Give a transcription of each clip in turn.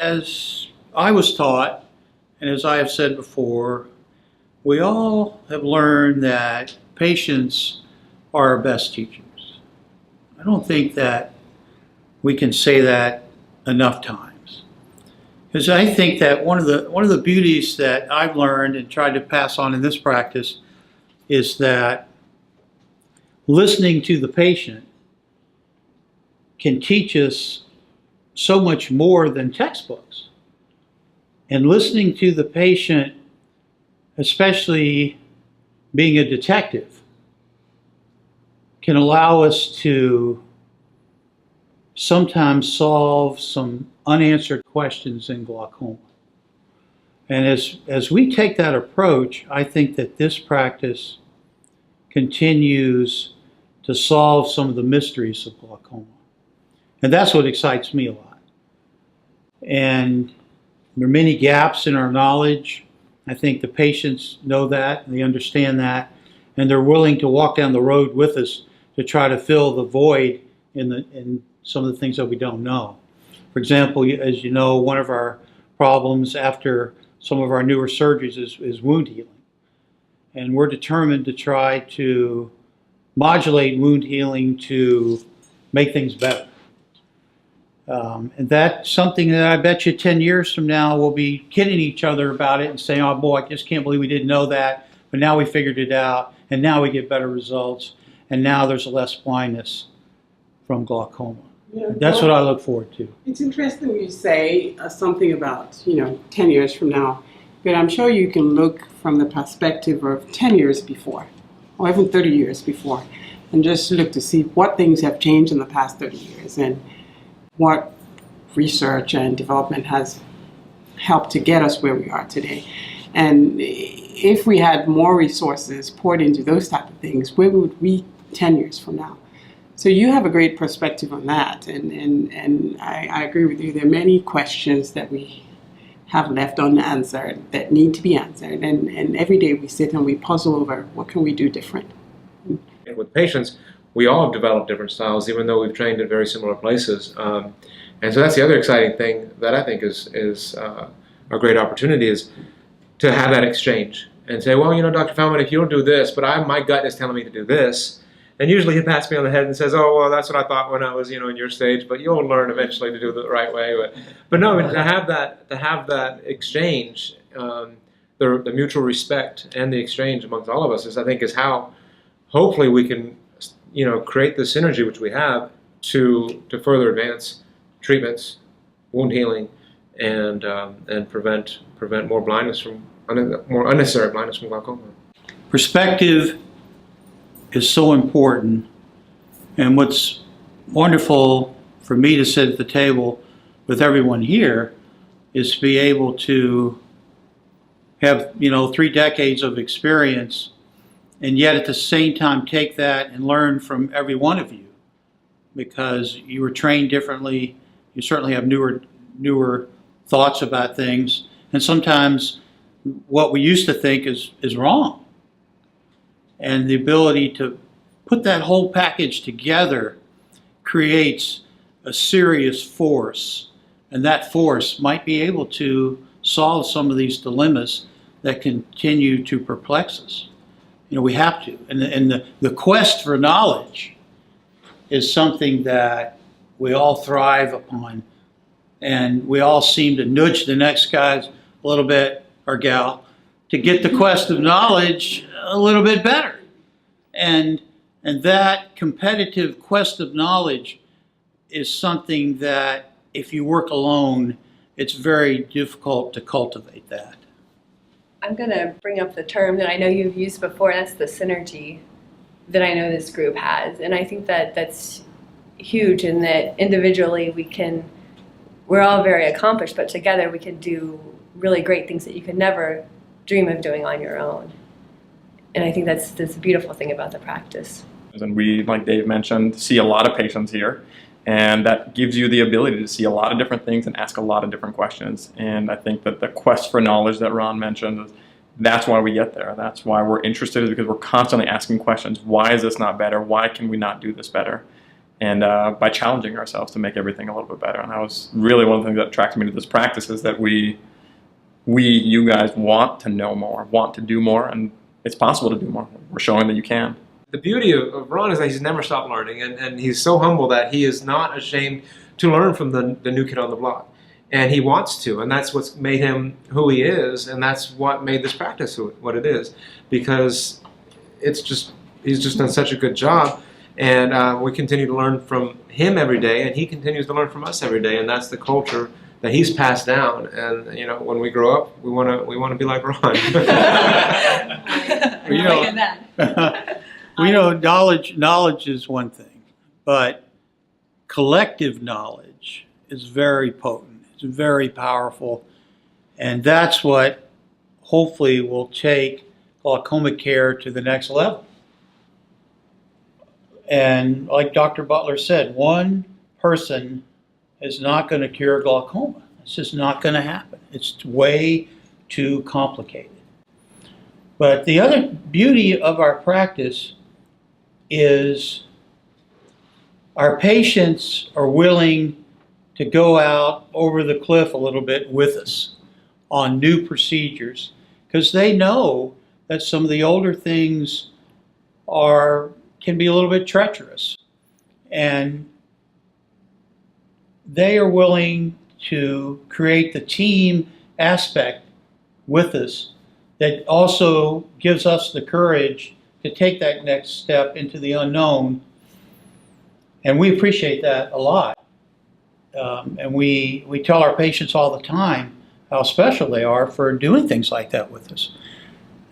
As I was taught, and as I have said before, we all have learned that patients are our best teachers. I don't think that we can say that enough times. Because I think that one of the beauties that I've learned and tried to pass on in this practice is that listening to the patient can teach us so much more than textbooks. And listening to the patient, especially being a detective, can allow us to sometimes solve some unanswered questions in glaucoma. And as we take that approach, I think that this practice continues to solve some of the mysteries of glaucoma. And that's what excites me a lot. And there are many gaps in our knowledge. I think the patients know that, and they understand that, and they're willing to walk down the road with us to try to fill the void in some of the things that we don't know. For example, as you know, one of our problems after some of our newer surgeries is wound healing. And we're determined to try to modulate wound healing to make things better. And that's something that I bet you 10 years from now we'll be kidding each other about it and saying, oh boy, I just can't believe we didn't know that, but now we figured it out, and now we get better results, and now there's less blindness from glaucoma. Yeah, that's what I look forward to. It's interesting you say something about, 10 years from now, but I'm sure you can look from the perspective of 10 years before, or even 30 years before, and just look to see what things have changed in the past 30 years and what research and development has helped to get us where we are today. And if we had more resources poured into those type of things, where would we 10 years from now? So you have a great perspective on that, and I agree with you. There are many questions that we have left unanswered that need to be answered, and every day we sit and we puzzle over what can we do different. And with patients, we all have developed different styles, even though we've trained at very similar places. And so that's the other exciting thing that I think is a great opportunity, is to have that exchange and say, well, Dr. Fellman, if you don't do this, but my gut is telling me to do this, and usually he pats me on the head and says, oh, well, that's what I thought when I was, in your stage, but you'll learn eventually to do it the right way. But no, to have that exchange, the mutual respect and the exchange amongst all of us is how hopefully we can create the synergy which we have to further advance treatments, wound healing, and prevent more unnecessary blindness from glaucoma. Perspective is so important, and what's wonderful for me to sit at the table with everyone here is to be able to have 3 decades of experience, and yet at the same time take that and learn from every one of you, because you were trained differently. You certainly have newer thoughts about things, and sometimes what we used to think is wrong. And the ability to put that whole package together creates a serious force, and that force might be able to solve some of these dilemmas that continue to perplex us. We have to. And the quest for knowledge is something that we all thrive upon. And we all seem to nudge the next guy a little bit, or gal, to get the quest of knowledge a little bit better. And that competitive quest of knowledge is something that if you work alone, it's very difficult to cultivate that. I'm going to bring up the term that I know you've used before, and that's the synergy that I know this group has. And I think that that's huge, in that individually we're all very accomplished, but together we can do really great things that you could never dream of doing on your own. And I think that's a beautiful thing about the practice. And we, like Dave mentioned, see a lot of patients here, and that gives you the ability to see a lot of different things and ask a lot of different questions. And I think that the quest for knowledge that Ron mentioned, that's why we get there. That's why we're interested, is because we're constantly asking questions. Why is this not better? Why can we not do this better? and by challenging ourselves to make everything a little bit better. And that was really one of the things that attracted me to this practice, is that you guys want to know more, want to do more, and it's possible to do more. We're showing that you can. The beauty of Ron is that he's never stopped learning, and he's so humble that he is not ashamed to learn from the new kid on the block. And he wants to, and that's what's made him who he is, and that's what made this practice what it is, because he's just done such a good job, and we continue to learn from him every day, and he continues to learn from us every day, and that's the culture that he's passed down. And when we grow up, we want to be like Ron. Knowledge is one thing, but collective knowledge is very potent. It's very powerful, and that's what hopefully will take glaucoma care to the next level. And like Dr. Butler said, one person is not going to cure glaucoma. It's just not going to happen. It's way too complicated. But the other beauty of our practice is our patients are willing to go out over the cliff a little bit with us on new procedures, because they know that some of the older things can be a little bit treacherous, and they are willing to create the team aspect with us that also gives us the courage to take that next step into the unknown, and we appreciate that a lot. And we tell our patients all the time how special they are for doing things like that with us.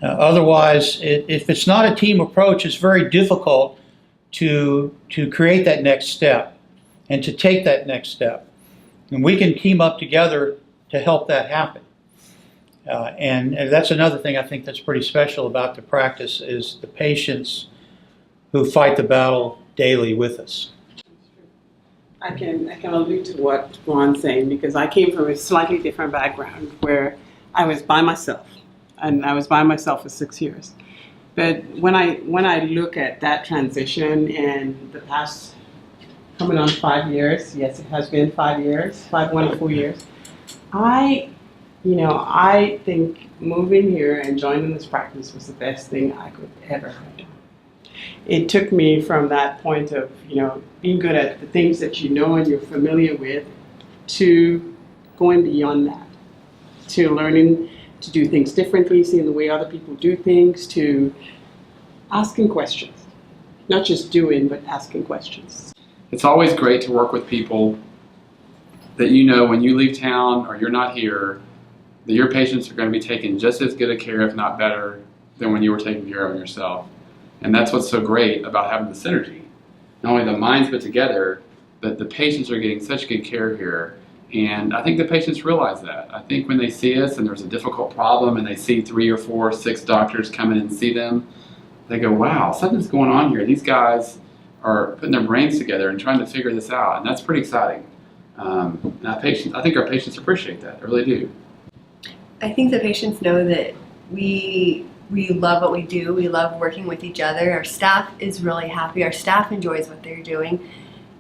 Otherwise, if it's not a team approach, it's very difficult to create that next step and to take that next step. And we can team up together to help that happen. And that's another thing I think that's pretty special about the practice, is the patients who fight the battle daily with us. I can allude to what Ron's saying, because I came from a slightly different background where I was by myself, and I was by myself for 6 years. But when I look at that transition in the past, coming on 5 years, yes, it has been 5 years, 5 wonderful years. I think moving here and joining this practice was the best thing I could ever have done. It took me from that point of, being good at the things that you know and you're familiar with, to going beyond that, to learning to do things differently, seeing the way other people do things, to asking questions. Not just doing, but asking questions. It's always great to work with people that when you leave town or you're not here, that your patients are going to be taken just as good a care, if not better, than when you were taking care of them yourself. And that's what's so great about having the synergy. Not only the minds put together, but the patients are getting such good care here. And I think the patients realize that. I think when they see us and there's a difficult problem and they see 3 or 4 or 6 doctors come in and see them, they go, wow, something's going on here. These guys are putting their brains together and trying to figure this out. And that's pretty exciting. And I think our patients appreciate that. I really do. I think the patients know that we love what we do. We love working with each other. Our staff is really happy. Our staff enjoys what they're doing.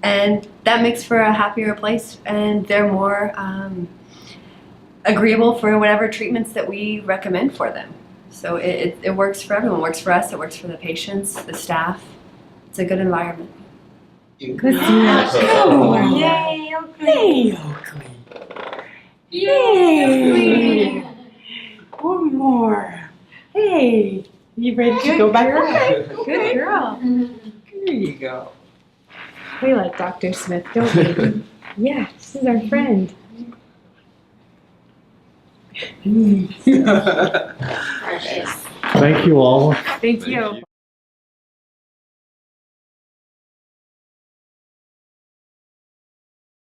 And that makes for a happier place, and they're more agreeable for whatever treatments that we recommend for them. So it works for everyone. It works for us. It works for the patients, the staff. It's a good environment. Good. Yay, Oakley. Yay. One more. Hey, you ready to go back? Good girl. There you go. We like Dr. Smith, don't we? Yeah, this is our friend. Thank you all. Thank you.